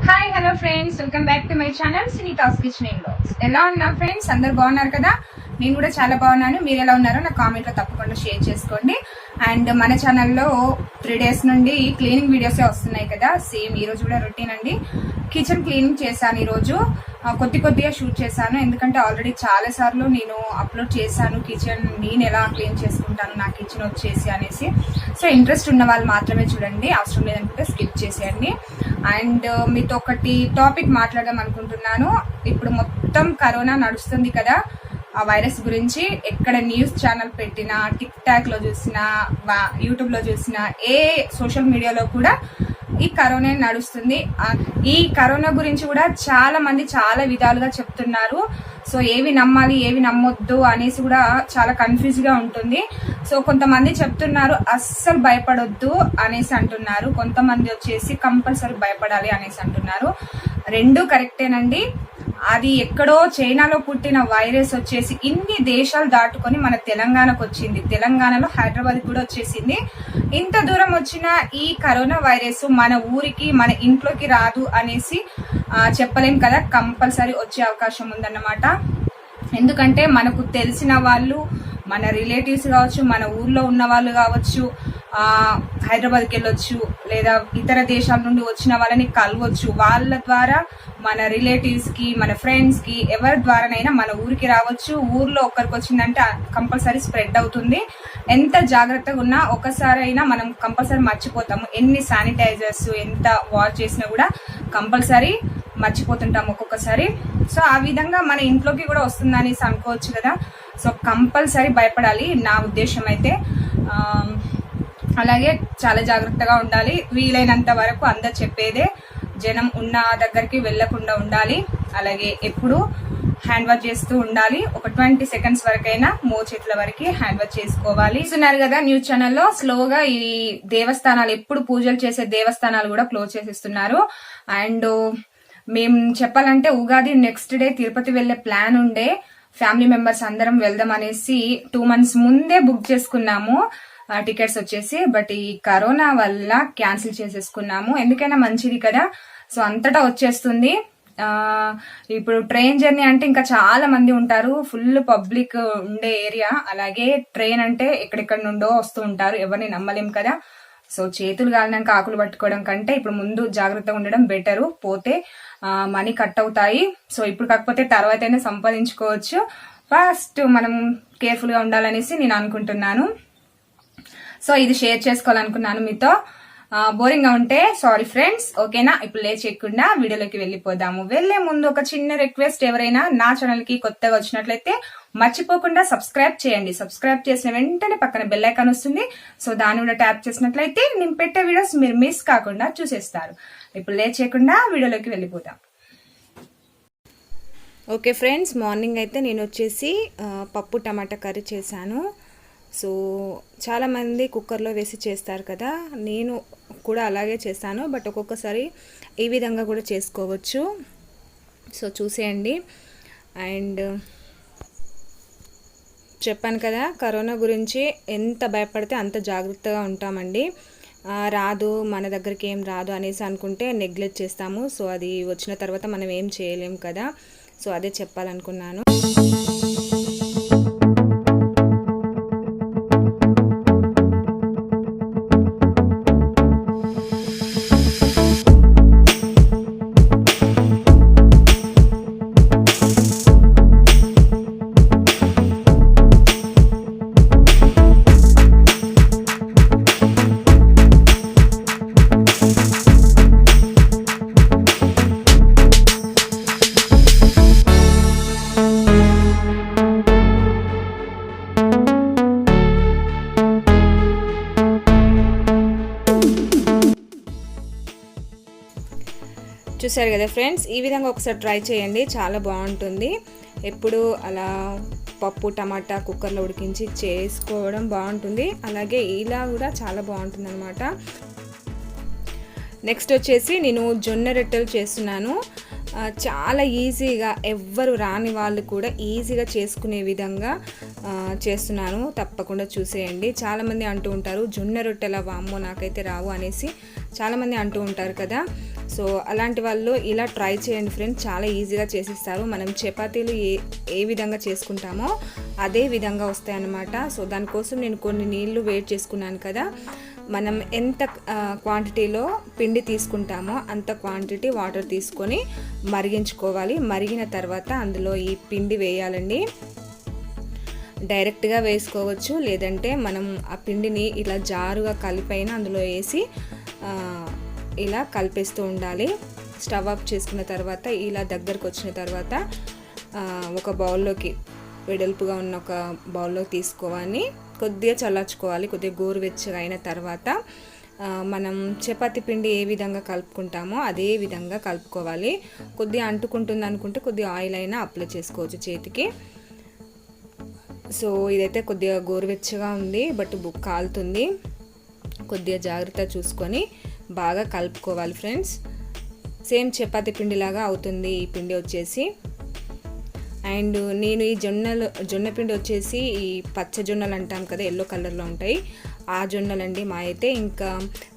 Hi hello friends, welcome back to my channel Sunita's kitchen and vlogs. ఎలా ఉన్నారు friends? అందరు బాగున్నారు కదా? నేను కూడా చాలా బాగున్నాను. మీరు ఎలా ఉన్నారో నా కామెంట్లో తప్పకుండా షేర్ చేసుకోండి. అండ్ మన ఛానల్లో 3 days నుండి క్లీనింగ్ వీడియోసే వస్తున్నాయి కదా. సేమ్ ఈరోజు కూడా రొటీన్ అండి. కిచెన్ క్లీనింగ్ చేశాను ఈరోజు. కొద్దిగా షూట్ చేశాను, ఎందుకంటే ఆల్రెడీ చాలా సార్లు నేను అప్లోడ్ చేశాను కిచెన్ నేను ఎలా క్లీన్ చేసుకుంటాను నా కిచెన్ వచ్చేసి అనేసి. సో ఇంట్రెస్ట్ ఉన్న వాళ్ళు మాత్రమే చూడండి, అవసరం లేదనుకుంటే స్కిప్ చేసేయండి. అండ్ మీతో ఒకటి టాపిక్ మాట్లాడదాం అనుకుంటున్నాను. ఇప్పుడు మొత్తం కరోనా నడుస్తుంది కదా, ఆ వైరస్ గురించి ఎక్కడ న్యూస్ ఛానల్ పెట్టినా, టిక్ టాక్ లో చూసినా, యూట్యూబ్ లో చూసినా, ఏ సోషల్ మీడియాలో కూడా ఈ కరోనా నడుస్తుంది. ఈ కరోనా గురించి కూడా చాలా మంది చాలా విధాలుగా చెప్తున్నారు. సో ఏవి నమ్మాలి ఏవి నమ్మొద్దు అనేసి కూడా చాలా కన్ఫ్యూజ్ గా ఉంటుంది. సో కొంతమంది చెప్తున్నారు అస్సలు భయపడొద్దు అనేసి అంటున్నారు, కొంతమంది వచ్చేసి కంపల్సరీ భయపడాలి అనేసి అంటున్నారు. రెండు కరెక్టేనండి. అది ఎక్కడో చైనాలో పుట్టిన వైరస్ వచ్చేసి ఇన్ని దేశాలు దాటుకొని మన తెలంగాణకు వచ్చింది. తెలంగాణలో హైదరాబాద్ కూడా వచ్చేసింది. ఇంత దూరం వచ్చిన ఈ కరోనా వైరస్ మన ఊరికి మన ఇంట్లోకి రాదు అనేసి చెప్పలేం కదా. కంపల్సరీ వచ్చే అవకాశం ఉందన్నమాట. ఎందుకంటే మనకు తెలిసిన వాళ్ళు, మన రిలేటివ్స్ కావచ్చు, మన ఊర్లో ఉన్న వాళ్ళు కావచ్చు, హైదరాబాద్కి వెళ్ళొచ్చు, లేదా ఇతర దేశాల నుండి వచ్చిన వాళ్ళని కలవచ్చు. వాళ్ళ ద్వారా మన రిలేటివ్స్కి, మన ఫ్రెండ్స్కి, ఎవరి ద్వారానైనా మన ఊరికి రావచ్చు. ఊర్లో ఒక్కరికి వచ్చిందంటే కంపల్సరీ స్ప్రెడ్ అవుతుంది. ఎంత జాగ్రత్తగా ఉన్నా ఒకసారైనా మనం కంపల్సరీ మర్చిపోతాము. ఎన్ని శానిటైజర్స్ ఎంత వాష్ చేసినా కూడా కంపల్సరీ మర్చిపోతుంటాం ఒక్కొక్కసారి. సో ఆ విధంగా మన ఇంట్లోకి కూడా వస్తుందనేసి అనుకోవచ్చు కదా. సో కంపల్సరీ భయపడాలి నా ఉద్దేశం అయితే. అలాగే చాలా జాగ్రత్తగా ఉండాలి. వీలైనంత వరకు అందరు చెప్పేదే, జనం ఉన్న దగ్గరికి వెళ్లకుండా ఉండాలి. అలాగే ఎప్పుడు హ్యాండ్ వాష్ చేస్తూ ఉండాలి. ఒక 20 seconds వరకైనా చేతుల వరకు హ్యాండ్ వాష్ చేసుకోవాలి. చూస్తున్నారు కదా న్యూస్ ఛానల్లో స్లోగా ఈ దేవస్థానాలు, ఎప్పుడు పూజలు చేసే దేవస్థానాలు కూడా క్లోజ్ చేసేస్తున్నారు. అండ్ మేము చెప్పాలంటే ఉగాది నెక్స్ట్ డే తిరుపతి వెళ్లే ప్లాన్ ఉండే, ఫ్యామిలీ మెంబర్స్ అందరం వెళ్దాం అనేసి 2 months ముందే బుక్ చేసుకున్నాము టికెట్స్ వచ్చేసి. బట్ ఈ కరోనా వల్ల క్యాన్సిల్ చేసేసుకున్నాము. ఎందుకైనా మంచిది కదా. సో అంతటా వచ్చేస్తుంది. ఇప్పుడు ట్రైన్ జర్నీ అంటే ఇంకా చాలా మంది ఉంటారు, ఫుల్ పబ్లిక్ ఉండే ఏరియా. అలాగే ట్రైన్ అంటే ఎక్కడెక్కడ నుండో వస్తూ ఉంటారు, ఎవరిని నమ్మలేం కదా. సో చేతులు కాలినాక ఆకులు పట్టుకోవడం కంటే ఇప్పుడు ముందు జాగ్రత్తగా ఉండడం బెటరు. పోతే మనీ కట్ అవుతాయి. సో ఇప్పుడు కాకపోతే తర్వాత అయినా సంపాదించుకోవచ్చు. ఫస్ట్ మనం కేర్ఫుల్ గా ఉండాలనేసి నేను అనుకుంటున్నాను. సో ఇది షేర్ చేసుకోవాలనుకున్నాను మీతో. బోరింగ్ గా ఉంటే సారీ ఫ్రెండ్స్, ఓకేనా? ఇప్పుడు లేచేయకుండా వీడియోలోకి వెళ్ళిపోదాము. వెళ్లే ముందు ఒక చిన్న రిక్వెస్ట్, ఎవరైనా నా ఛానల్ కి కొత్తగా వచ్చినట్లయితే మర్చిపోకుండా సబ్స్క్రైబ్ చేయండి. సబ్స్క్రైబ్ చేసిన వెంటనే పక్కన బెల్ ఐకాన్ వస్తుంది. సో దాన్ని కూడా ట్యాప్ చేసినట్లయితే నేను పెట్టే వీడియోస్ మీరు మిస్ కాకుండా చూసేస్తారు. ఇప్పుడు లేచేయకుండా వీడియోలోకి వెళ్ళిపోదాం. ఓకే ఫ్రెండ్స్, మార్నింగ్ అయితే నేను వచ్చేసి పప్పు టమాటా కర్రీ చేశాను. సో చాలామంది కుక్కర్లో వేసి చేస్తారు కదా, నేను కూడా అలాగే చేస్తాను. బట్ ఒక్కొక్కసారి ఈ విధంగా కూడా చేసుకోవచ్చు. సో చూసేయండి. అండ్ చెప్పాను కదా, కరోనా గురించి ఎంత భయపడితే అంత జాగ్రత్తగా ఉంటామండి. రాదు, మన దగ్గరికి ఏం రాదు అనేసి అనుకుంటే నెగ్లెక్ట్ చేస్తాము. సో అది వచ్చిన తర్వాత మనం ఏం చేయలేం కదా. సో అదే చెప్పాలనుకున్నాను. చూసారు కదా ఫ్రెండ్స్, ఈ విధంగా ఒకసారి ట్రై చేయండి, చాలా బాగుంటుంది. ఎప్పుడు అలా పప్పు టమాటా కుక్కర్లో ఉడికించి చేసుకోవడం బాగుంటుంది. అలాగే ఇలా కూడా చాలా బాగుంటుంది అనమాట. నెక్స్ట్ వచ్చేసి నేను జొన్న రొట్టెలు చేస్తున్నాను. చాలా ఈజీగా, ఎవ్వరు రాని వాళ్ళు కూడా ఈజీగా చేసుకునే విధంగా చేస్తున్నాను. తప్పకుండా చూసేయండి. చాలామంది అంటూ ఉంటారు జొన్న రొట్టెల వామ్మో నాకైతే రావు అనేసి చాలామంది అంటూ ఉంటారు కదా. సో అలాంటి వాళ్ళు ఇలా ట్రై చేయండి ఫ్రెండ్స్, చాలా ఈజీగా చేసిస్తారు. మనం చపాతీలు ఏ విధంగా చేసుకుంటామో అదే విధంగా వస్తాయన్నమాట. సో దానికోసం నేను కొన్ని నీళ్లు వేడి చేసుకున్నాను కదా, మనం ఎంత క్వాంటిటీలో పిండి తీసుకుంటామో అంత క్వాంటిటీ వాటర్ తీసుకొని మరిగించుకోవాలి. మరిగిన తర్వాత అందులో ఈ పిండి వేయాలండి. డైరెక్ట్గా వేసుకోవచ్చు, లేదంటే మనం ఆ పిండిని ఇలా జారుగా కలిపైన అందులో వేసి ఇలా కలిపేస్తూ ఉండాలి. స్టవ్ ఆఫ్ చేసుకున్న తర్వాత ఇలా దగ్గరకు వచ్చిన తర్వాత ఒక బౌల్లోకి, వెడల్పుగా ఉన్న ఒక బౌల్లోకి తీసుకోవాలి. కొద్దిగా చల్లార్చుకోవాలి. కొద్దిగా గోరువెచ్చగా అయిన తర్వాత మనం చపాతీ పిండి ఏ విధంగా కలుపుకుంటామో అదే విధంగా కలుపుకోవాలి. కొద్దిగా అంటుకుంటుంది అనుకుంటే కొద్దిగా ఆయిల్ అయినా అప్లై చేసుకోవచ్చు చేతికి. సో ఇదైతే కొద్దిగా గోరువెచ్చగా ఉంది, బట్ కాలుతుంది. కొద్దిగా జాగ్రత్త చూసుకొని బాగా కలుపుకోవాలి ఫ్రెండ్స్. సేమ్ చపాతీ పిండిలాగా అవుతుంది ఈ పిండి వచ్చేసి. అండ్ నేను ఈ జొన్న పిండి వచ్చేసి ఈ పచ్చ జొన్నలు అంటాం కదా, ఎల్లో కలర్లో ఉంటాయి, ఆ జొన్నలండి మా అయితే. ఇంకా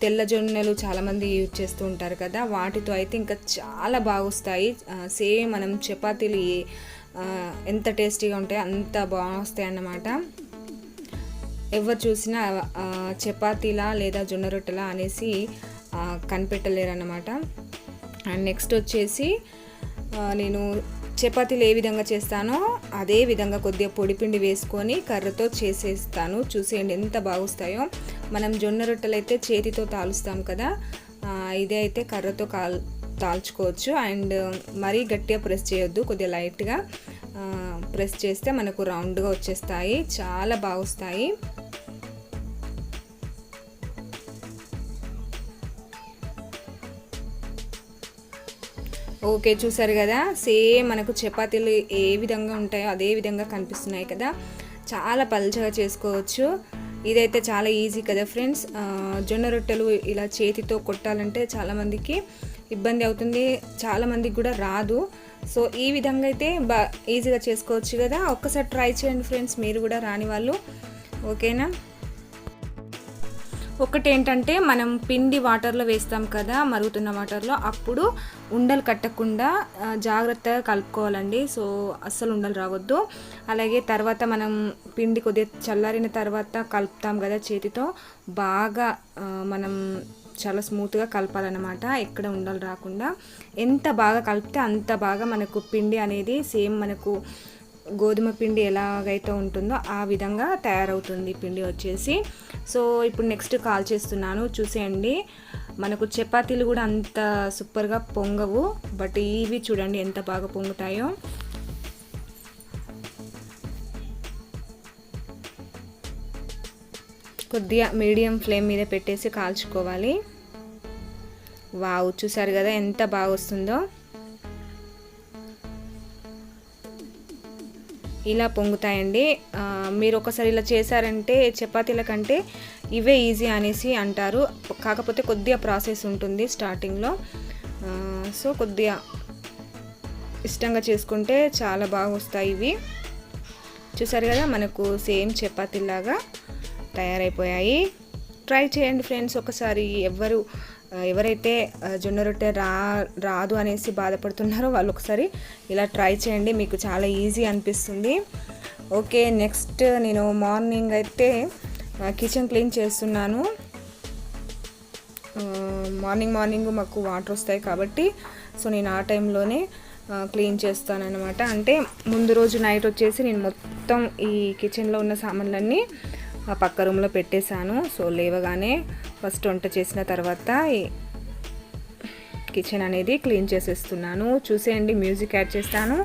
తెల్ల జొన్నలు చాలామంది యూజ్ చేస్తూ ఉంటారు కదా, వాటితో అయితే ఇంకా చాలా బాగా వస్తాయి. సేమ్ మనం చపాతీలు ఎంత టేస్టీగా ఉంటాయో అంత బాగా వస్తాయి అన్నమాట. ఎవరు చూసినా చపాతీలా లేదా జొన్న రొట్టెలా అనేసి కనిపెట్టలేరు అన్నమాట. అండ్ నెక్స్ట్ వచ్చేసి నేను చపాతీలు ఏ విధంగా చేస్తానో అదే విధంగా కొద్దిగా పొడిపిండి వేసుకొని కర్రతో చేసేస్తాను. చూసేయండి ఎంత బాగుస్తాయో. మనం జొన్న రొట్టెలు అయితే చేతితో తాలుస్తాం కదా, ఇదే అయితే కర్రతో తాల్చుకోవచ్చు. అండ్ మరీ గట్టిగా ప్రెస్ చేయొద్దు, కొద్దిగా లైట్గా ప్రెస్ చేస్తే మనకు రౌండ్గా వచ్చేస్తాయి, చాలా బాగా వస్తాయి. ఓకే, చూసారు కదా, సేమ్ మనకు చపాతీలు ఏ విధంగా ఉంటాయో అదే విధంగా కనిపిస్తున్నాయి కదా, చాలా పల్చగా చేసుకోవచ్చు. ఇదైతే చాలా ఈజీ కదా ఫ్రెండ్స్. జొన్న రొట్టెలు ఇలా చేతితో కొట్టాలంటే చాలామందికి ఇబ్బంది అవుతుంది, చాలామందికి కూడా రాదు. సో ఈ విధంగా అయితే ఈజీగా చేసుకోవచ్చు కదా. ఒక్కసారి ట్రై చేయండి ఫ్రెండ్స్, మీరు కూడా రాని వాళ్ళు. ఓకేనా. ఒకటి ఏంటంటే మనం పిండి వాటర్లో వేస్తాం కదా, మరుగుతున్న వాటర్లో, అప్పుడు ఉండలు కట్టకుండా జాగ్రత్తగా కలుపుకోవాలండి. సో అస్సలు ఉండలు రావద్దు. అలాగే తర్వాత మనం పిండి కొద్దిగా చల్లారిన తర్వాత కలుపుతాం కదా చేతితో, బాగా మనం చాలా స్మూత్గా కలపాలన్నమాట, ఎక్కడ ఉండలు రాకుండా. ఎంత బాగా కలిపితే అంత బాగా మనకు పిండి అనేది సేమ్ మనకు గోధుమ పిండి ఎలాగైతే ఉంటుందో ఆ విధంగా తయారవుతుంది పిండి వచ్చేసి. సో ఇప్పుడు నెక్స్ట్ కాల్ చేస్తున్నాను, చూసేయండి. మనకు చపాతీలు కూడా అంత సూపర్గా పొంగవు, బట్ ఇవి చూడండి ఎంత బాగా పొంగుతాయో. కొద్దిగా మీడియం ఫ్లేమ్ మీద పెట్టేసి కాల్చుకోవాలి. వావ్, చూసారు కదా ఎంత బాగా వస్తుందో. ఇలా పొంగుతాయండి. మీరు ఒకసారి ఇలా చేశారంటే చపాతీల కంటే ఇవే ఈజీ అనేసి అంటారు. కాకపోతే కొద్దిగా ప్రాసెస్ ఉంటుంది స్టార్టింగ్లో. సో కొద్దిగా ఇష్టంగా చేసుకుంటే చాలా బాగా వస్తాయి ఇవి. చూసారు కదా, మనకు సేమ్ చపాతీలాగా తయారైపోయాయి. ట్రై చేయండి ఫ్రెండ్స్ ఒకసారి. ఎవరైతే జొన్న రొట్టె రాదు అనేసి బాధపడుతున్నారో వాళ్ళు ఒకసారి ఇలా ట్రై చేయండి, మీకు చాలా ఈజీ అనిపిస్తుంది. ఓకే, నెక్స్ట్ నేను మార్నింగ్ అయితే కిచెన్ క్లీన్ చేస్తున్నాను. మార్నింగ్ మాకు వాటర్ వస్తాయి కాబట్టి సో నేను ఆ టైంలోనే క్లీన్ చేస్తానన్నమాట. అంటే ముందు రోజు నైట్ వచ్చేసి నేను మొత్తం ఈ కిచెన్లో ఉన్న సామాన్లన్నీ పక్క రూమ్లో పెట్టేశాను. సో లేవగానే ఫస్ట్ వంట చేసిన తర్వాత కిచెన్ అనేది క్లీన్ చేసేస్తున్నాను. చూసేయండి, మ్యూజిక్ యాడ్ చేస్తాను.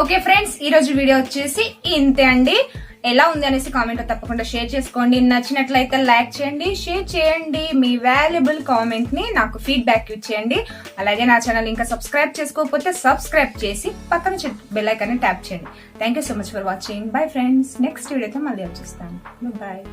ఓకే ఫ్రెండ్స్, ఈ రోజు వీడియో వచ్చేసి ఇంతే అండి. ఎలా ఉంది అనేసి కామెంట్ లో తప్పకుండా షేర్ చేసుకోండి. నచ్చినట్లయితే లైక్ చేయండి, షేర్ చేయండి, మీ వాల్యుబుల్ కామెంట్ ని నాకు ఫీడ్బ్యాక్ ఇచ్చేయండి. అలాగే నా ఛానల్ ఇంకా సబ్స్క్రైబ్ చేసుకోకపోతే సబ్స్క్రైబ్ చేసి పక్కన బెల్ ఐకాన్ ని ట్యాప్ చేయండి. Thank you so much for watching. Bye friends, next వీడియోతో మళ్ళీ వచ్చేస్తాను. బాయ్.